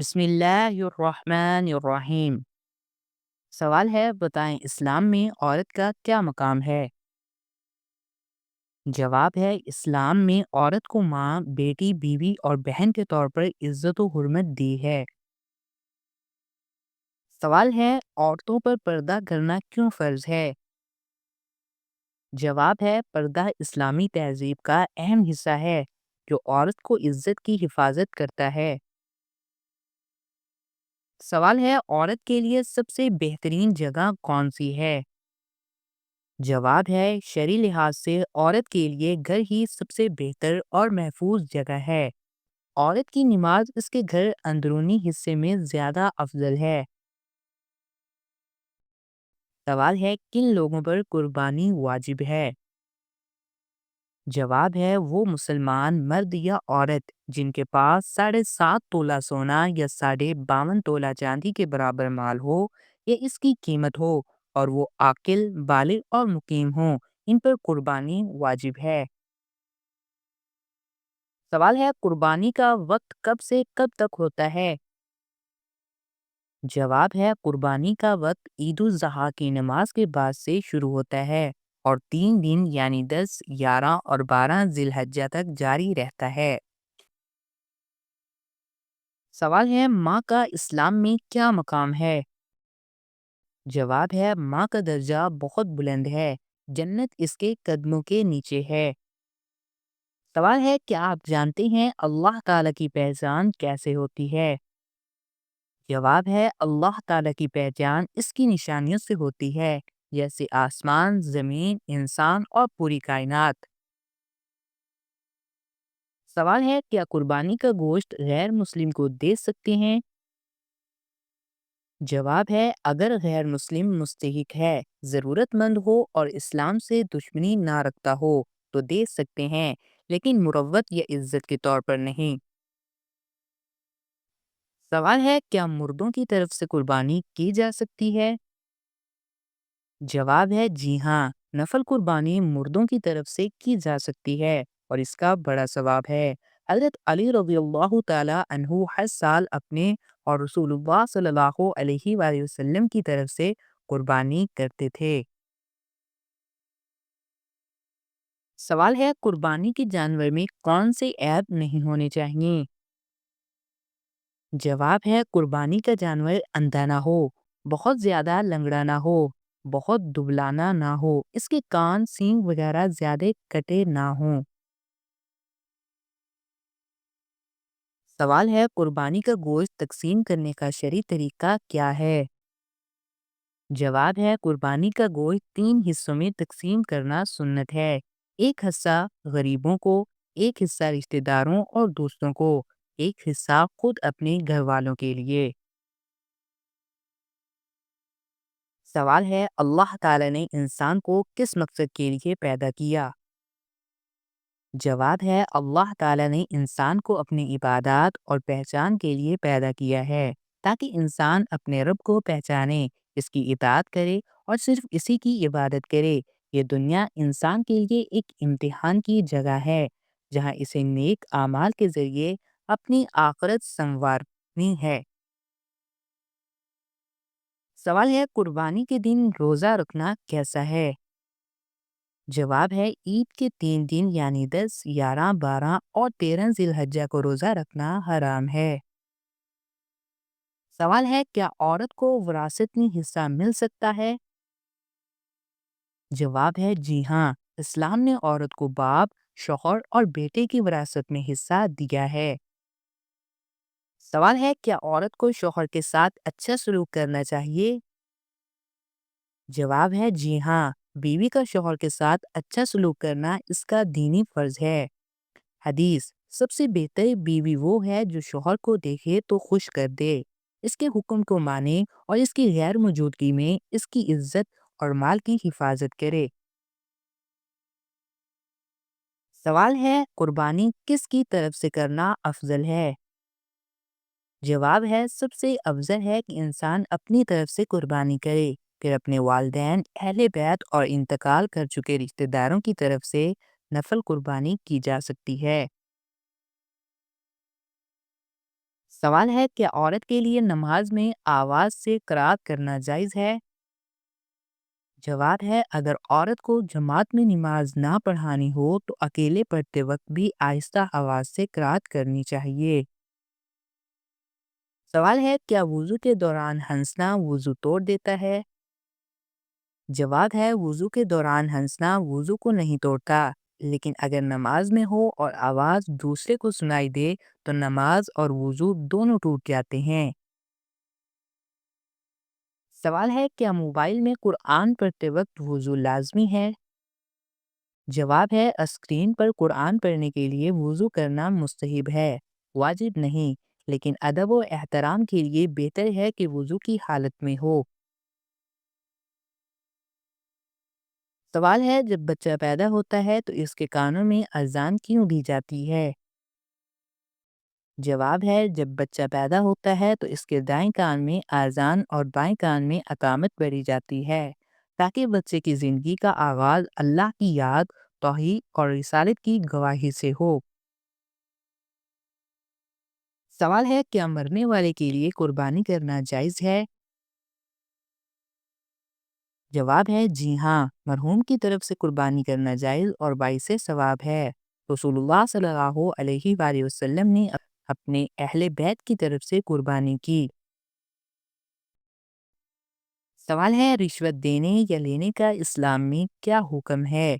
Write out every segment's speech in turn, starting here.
بسم اللہ الرحمن الرحیم۔ سوال ہے، بتائیں اسلام میں عورت کا کیا مقام ہے؟ جواب ہے، اسلام میں عورت کو ماں، بیٹی، بیوی اور بہن کے طور پر عزت و حرمت دی ہے۔ سوال ہے، عورتوں پر پردہ کرنا کیوں فرض ہے؟ جواب ہے، پردہ اسلامی تہذیب کا اہم حصہ ہے جو عورت کو عزت کی حفاظت کرتا ہے۔ سوال ہے، عورت کے لیے سب سے بہترین جگہ کون سی ہے؟ جواب ہے، شرعی لحاظ سے عورت کے لیے گھر ہی سب سے بہتر اور محفوظ جگہ ہے۔ عورت کی نماز اس کے گھر اندرونی حصے میں زیادہ افضل ہے۔ سوال ہے، کن لوگوں پر قربانی واجب ہے؟ جواب ہے، وہ مسلمان مرد یا عورت جن کے پاس 7.5 تولہ سونا یا 52.5 تولہ چاندی کے برابر مال ہو یا اس کی قیمت ہو، اور وہ عاقل، بالغ اور مقیم ہوں، ان پر قربانی واجب ہے۔ سوال ہے، قربانی کا وقت کب سے کب تک ہوتا ہے؟ جواب ہے، قربانی کا وقت عید الاضحیٰ کی نماز کے بعد سے شروع ہوتا ہے اور 3 دن یعنی 10، 11 اور 12 ذی الحجہ تک جاری رہتا ہے۔ سوال ہے، ماں کا اسلام میں کیا مقام ہے؟ جواب ہے، ماں کا درجہ بہت بلند ہے، جنت اس کے قدموں کے نیچے ہے۔ سوال ہے، کیا آپ جانتے ہیں اللہ تعالیٰ کی پہچان کیسے ہوتی ہے؟ جواب ہے، اللہ تعالیٰ کی پہچان اس کی نشانیوں سے ہوتی ہے، جیسے آسمان، زمین، انسان اور پوری کائنات۔ سوال ہے، کیا قربانی کا گوشت غیر مسلم کو دے سکتے ہیں؟ جواب ہے، اگر غیر مسلم مستحق ہے، ضرورت مند ہو اور اسلام سے دشمنی نہ رکھتا ہو تو دے سکتے ہیں، لیکن مروت یا عزت کے طور پر نہیں۔ سوال ہے، کیا مردوں کی طرف سے قربانی کی جا سکتی ہے؟ جواب ہے، جی ہاں، نفل قربانی مردوں کی طرف سے کی جا سکتی ہے اور اس کا بڑا ثواب ہے۔ حضرت علی رضی اللہ تعالی عنہ ہر سال اپنے اور رسول اللہ صلی اللہ علیہ وآلہ وسلم کی طرف سے قربانی کرتے تھے۔ سوال ہے، قربانی کے جانور میں کون سے عیب نہیں ہونے چاہیے؟ جواب ہے، قربانی کا جانور اندھا نہ ہو، بہت زیادہ لنگڑا نہ ہو، بہت دبلانا نہ ہو، اس کے کان، سینگ وغیرہ زیادہ کٹے نہ ہوں۔ سوال ہے، قربانی کا گوشت تقسیم کرنے کا شرعی طریقہ کیا ہے؟ جواب ہے، قربانی کا گوشت 3 حصوں میں تقسیم کرنا سنت ہے۔ ایک حصہ غریبوں کو، ایک حصہ رشتہ داروں اور دوستوں کو، ایک حصہ خود اپنے گھر والوں کے لیے۔ سوال ہے، اللہ تعالی نے انسان کو کس مقصد کے لیے پیدا کیا؟ جواب ہے، اللہ تعالی نے انسان کو اپنی عبادات اور پہچان کے لیے پیدا کیا ہے، تاکہ انسان اپنے رب کو پہچانے، اس کی اطاعت کرے اور صرف اسی کی عبادت کرے۔ یہ دنیا انسان کے لیے ایک امتحان کی جگہ ہے، جہاں اسے نیک اعمال کے ذریعے اپنی آخرت سنوارنی ہے۔ سوال ہے، قربانی کے دن روزہ رکھنا کیسا ہے؟ جواب ہے، عید کے 3 دن یعنی 10، 11، 12 اور 13 ذی الحجہ کو روزہ رکھنا حرام ہے۔ سوال ہے، کیا عورت کو وراثت میں حصہ مل سکتا ہے؟ جواب ہے، جی ہاں، اسلام نے عورت کو باپ، شوہر اور بیٹے کی وراثت میں حصہ دیا ہے۔ سوال ہے، کیا عورت کو شوہر کے ساتھ اچھا سلوک کرنا چاہیے؟ جواب ہے، جی ہاں، بیوی کا شوہر کے ساتھ اچھا سلوک کرنا اس کا دینی فرض ہے۔ حدیث: سب سے بہتر بیوی وہ ہے جو شوہر کو دیکھے تو خوش کر دے، اس کے حکم کو مانے اور اس کی غیر موجودگی میں اس کی عزت اور مال کی حفاظت کرے۔ سوال ہے، قربانی کس کی طرف سے کرنا افضل ہے؟ جواب ہے، سب سے افضل ہے کہ انسان اپنی طرف سے قربانی کرے، پھر اپنے والدین، اہل بیت اور انتقال کر چکے رشتہ داروں کی طرف سے نفل قربانی کی جا سکتی ہے۔ سوال ہے کیا عورت کے لیے نماز میں آواز سے قرات کرنا جائز ہے؟ جواب ہے اگر عورت کو جماعت میں نماز نہ پڑھانی ہو تو اکیلے پڑھتے وقت بھی آہستہ آواز سے قرات کرنی چاہیے۔ سوال ہے کیا وضو کے دوران ہنسنا وضو توڑ دیتا ہے؟ جواب ہے وضو کے دوران ہنسنا وضو کو نہیں توڑتا، لیکن اگر نماز میں ہو اور آواز دوسرے کو سنائی دے تو نماز اور وضو دونوں ٹوٹ جاتے ہیں۔ سوال ہے کیا موبائل میں قرآن پڑھتے وقت وضو لازمی ہے؟ جواب ہے اسکرین پر قرآن پڑھنے کے لیے وضو کرنا مستحب ہے، واجب نہیں، لیکن ادب و احترام کے لیے بہتر ہے کہ وضو کی حالت میں ہو۔ سوال ہے جب بچہ پیدا ہوتا ہے تو اس کے کانوں میں اذان کیوں دی جاتی ہے؟ جواب ہے جب بچہ پیدا ہوتا ہے تو اس کے دائیں کان میں اذان اور بائیں کان میں اقامت پڑھی جاتی ہے تاکہ بچے کی زندگی کا آغاز اللہ کی یاد، توحید اور رسالت کی گواہی سے ہو۔ سوال ہے کیا مرنے والے کے لیے قربانی کرنا جائز ہے؟ جواب ہے جی ہاں، مرحوم کی طرف سے قربانی کرنا جائز اور باعث ثواب ہے۔ رسول اللہ صلی اللہ علیہ وآلہ وسلم نے اپنے اہل بیت کی طرف سے قربانی کی۔ سوال ہے رشوت دینے یا لینے کا اسلام میں کیا حکم ہے؟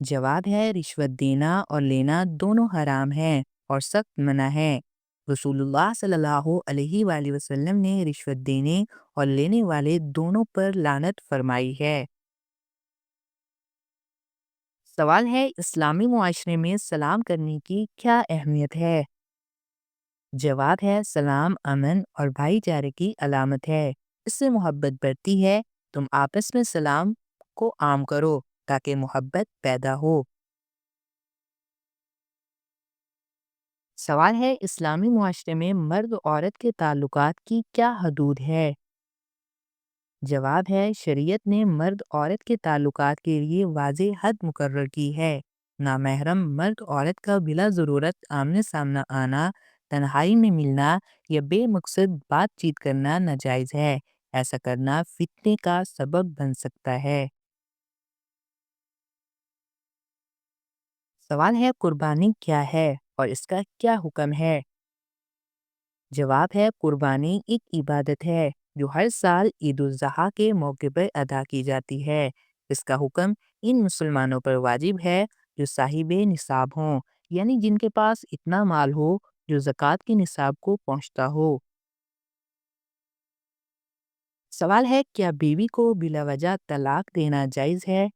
جواب ہے رشوت دینا اور لینا دونوں حرام ہیں اور سخت منع ہے۔ رسول اللہ صلی اللہ علیہ وآلہ وسلم نے رشوت دینے اور لینے والے دونوں پر لعنت فرمائی ہے۔ سوال ہے اسلامی معاشرے میں سلام کرنے کی کیا اہمیت ہے؟ جواب ہے سلام امن اور بھائی چارے کی علامت ہے، اس سے محبت بڑھتی ہے۔ تم آپس میں سلام کو عام کرو تاکہ محبت پیدا ہو۔ سوال ہے اسلامی معاشرے میں مرد و عورت کے تعلقات کی کیا حدود ہے؟ جواب ہے شریعت نے مرد عورت کے تعلقات کے لیے واضح حد مقرر کی ہے۔ نامحرم مرد عورت کا بلا ضرورت آمنے سامنا آنا، تنہائی میں ملنا یا بے مقصد بات چیت کرنا ناجائز ہے۔ ایسا کرنا فتنے کا سبب بن سکتا ہے۔ سوال ہے قربانی کیا ہے اور اس کا کیا حکم ہے؟ جواب ہے قربانی ایک عبادت ہے جو ہر سال عید الاضحیٰ کے موقع پر ادا کی جاتی ہے۔ اس کا حکم ان مسلمانوں پر واجب ہے جو صاحب نصاب ہوں، یعنی جن کے پاس اتنا مال ہو جو زکوٰۃ کے نصاب کو پہنچتا ہو۔ سوال ہے کیا بیوی کو بلا وجہ طلاق دینا جائز ہے؟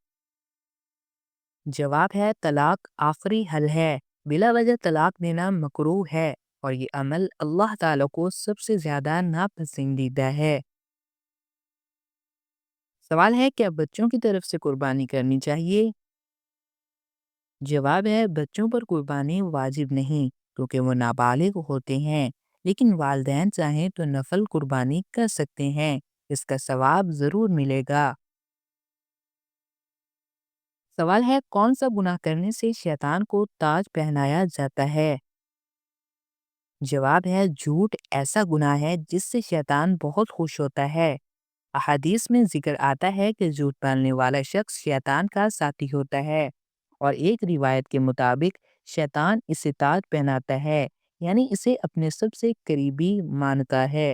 جواب ہے طلاق آخری حل ہے۔ بلا وجہ طلاق دینا مکروہ ہے اور یہ عمل اللہ تعالیٰ کو سب سے زیادہ ناپسندیدہ ہے۔ سوال ہے کیا بچوں کی طرف سے قربانی کرنی چاہیے؟ جواب ہے بچوں پر قربانی واجب نہیں کیونکہ وہ نابالغ ہوتے ہیں، لیکن والدین چاہیں تو نفل قربانی کر سکتے ہیں، اس کا ثواب ضرور ملے گا۔ سوال ہے کون سا گناہ کرنے سے شیطان کو تاج پہنایا جاتا ہے؟ جواب ہے جھوٹ ایسا گناہ ہے جس سے شیطان بہت خوش ہوتا ہے۔ احادیث میں ذکر آتا ہے کہ جھوٹ پالنے والا شخص شیطان کا ساتھی ہوتا ہے، اور ایک روایت کے مطابق شیطان اسے تاج پہناتا ہے، یعنی اسے اپنے سب سے قریبی مانتا ہے۔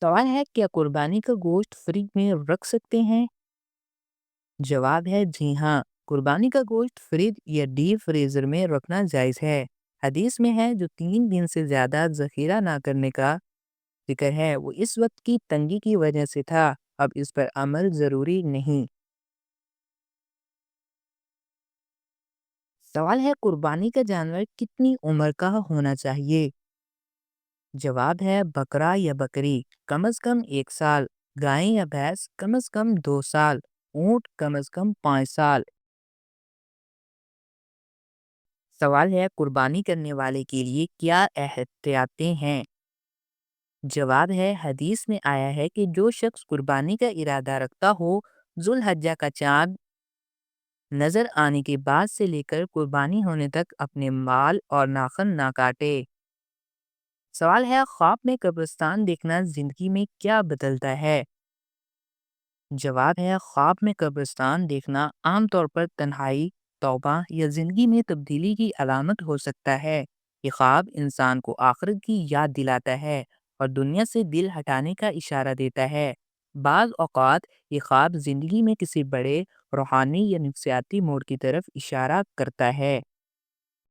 سوال ہے کیا قربانی کا گوشت فریج میں رکھ سکتے ہیں؟ جواب ہے جی ہاں، قربانی کا گوشت فریج یا ڈیپ فریزر میں رکھنا جائز ہے۔ حدیث میں ہے جو 3 دن سے زیادہ ذخیرہ نہ کرنے کا ذکر ہے وہ اس وقت کی تنگی کی وجہ سے تھا، اب اس پر عمل ضروری نہیں۔ سوال ہے قربانی کا جانور کتنی عمر کا ہونا چاہیے؟ جواب ہے بکرا یا بکری کم از کم 1 سال، گائے یا بھینس کم از کم 2 سال، اونٹ کم از کم 5 سال۔ سوال ہے قربانی کرنے والے کے لیے کیا احتیاطیں ہیں؟ جواب ہے حدیث میں آیا ہے کہ جو شخص قربانی کا ارادہ رکھتا ہو ذوالحجہ کا چاند نظر آنے کے بعد سے لے کر قربانی ہونے تک اپنے بال اور ناخن نہ کاٹے۔ سوال ہے، خواب میں قبرستان دیکھنا زندگی میں کیا بدلتا ہے؟ جواب ہے، خواب میں قبرستان دیکھنا عام طور پر تنہائی، توبہ یا زندگی میں تبدیلی کی علامت ہو سکتا ہے۔ یہ خواب انسان کو آخرت کی یاد دلاتا ہے اور دنیا سے دل ہٹانے کا اشارہ دیتا ہے۔ بعض اوقات یہ خواب زندگی میں کسی بڑے روحانی یا نفسیاتی موڑ کی طرف اشارہ کرتا ہے۔